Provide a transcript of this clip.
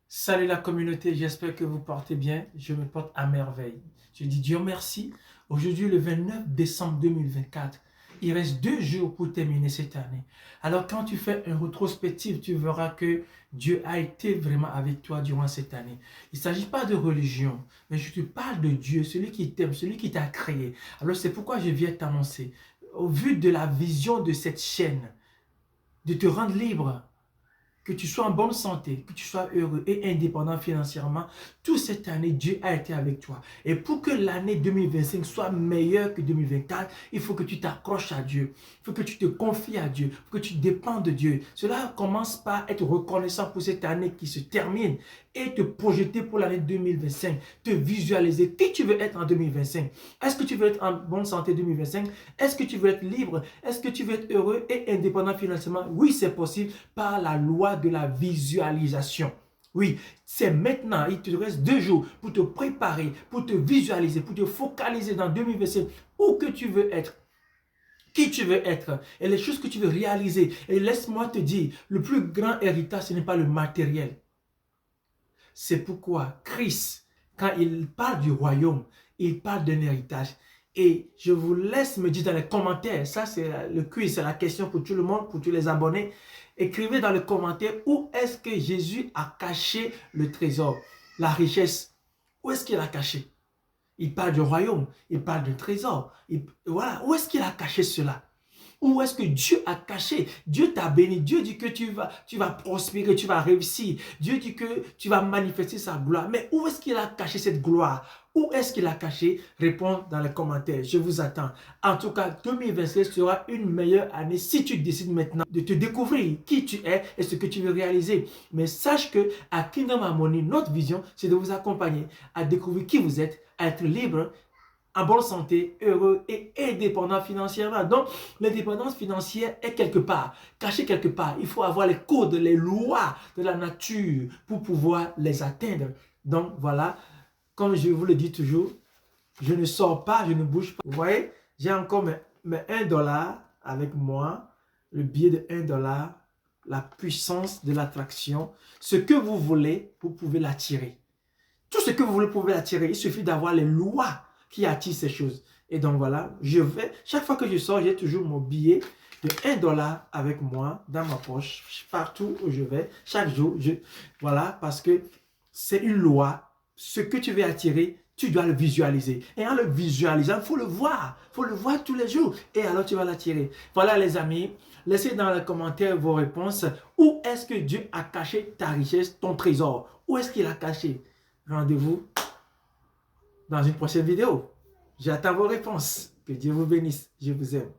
Salut la communauté, j'espère que vous portez bien. Je me porte à merveille. Je dis Dieu merci. Aujourd'hui, le 29 décembre 2024, il reste 2 jours pour terminer cette année. Alors, quand tu fais un rétrospectif, tu verras que Dieu a été vraiment avec toi durant cette année. Il ne s'agit pas de religion, mais je te parle de Dieu, celui qui t'aime, celui qui t'a créé. Alors, c'est pourquoi je viens t'annoncer, au vu de la vision de cette chaîne, de te rendre libre, que tu sois en bonne santé, que tu sois heureux et indépendant financièrement, toute cette année, Dieu a été avec toi. Et pour que l'année 2025 soit meilleure que 2024, il faut que tu t'accroches à Dieu. Il faut que tu te confies à Dieu. Il faut que tu dépends de Dieu. Cela commence par être reconnaissant pour cette année qui se termine et te projeter pour l'année 2025. Te visualiser qui tu veux être en 2025. Est-ce que tu veux être en bonne santé 2025? Est-ce que tu veux être libre? Est-ce que tu veux être heureux et indépendant financièrement? Oui, c'est possible par la loi de la visualisation. Oui, c'est maintenant. Il te reste 2 jours pour te préparer, pour te visualiser, pour te focaliser dans 2025 où que tu veux être, qui tu veux être et les choses que tu veux réaliser. Et laisse-moi te dire, le plus grand héritage, ce n'est pas le matériel. C'est pourquoi Christ, quand il parle du royaume, il parle d'un héritage. Et je vous laisse me dire dans les commentaires, ça c'est le quiz, c'est la question pour tout le monde, pour tous les abonnés. Écrivez dans les commentaires où est-ce que Jésus a caché le trésor, la richesse. Où est-ce qu'il a caché? Il parle du royaume, il parle du trésor. Voilà, où est-ce qu'il a caché cela? Où est-ce que Dieu a caché? Dieu t'a béni. Dieu dit que tu vas prospérer, tu vas réussir. Dieu dit que tu vas manifester sa gloire. Mais où est-ce qu'il a caché cette gloire? Où est-ce qu'il a caché? Réponds dans les commentaires. Je vous attends. En tout cas, 2026 sera une meilleure année si tu décides maintenant de te découvrir qui tu es et ce que tu veux réaliser. Mais sache que à Kingdom Harmony, notre vision, c'est de vous accompagner à découvrir qui vous êtes, à être libre, en bonne santé, heureux et indépendant financièrement. Donc, l'indépendance financière est quelque part, cachée quelque part. Il faut avoir les codes, les lois de la nature pour pouvoir les atteindre. Donc, voilà, comme je vous le dis toujours, je ne sors pas, je ne bouge pas. Vous voyez, j'ai encore mes 1 $ avec moi, le billet de 1 $, la puissance de l'attraction. Ce que vous voulez, vous pouvez l'attirer. Tout ce que vous voulez, vous pouvez l'attirer. Il suffit d'avoir les lois qui attirent ces choses. Et donc voilà, chaque fois que je sors, j'ai toujours mon billet de 1 $ avec moi dans ma poche, partout où je vais, chaque jour. Voilà, parce que c'est une loi. Ce que tu veux attirer, tu dois le visualiser. Et en le visualisant, il faut le voir. Il faut le voir tous les jours. Et alors, tu vas l'attirer. Voilà, les amis. Laissez dans les commentaires vos réponses. Où est-ce que Dieu a caché ta richesse, ton trésor? Où est-ce qu'il a caché? Rendez-vous dans une prochaine vidéo. J'attends vos réponses. Que Dieu vous bénisse. Je vous aime.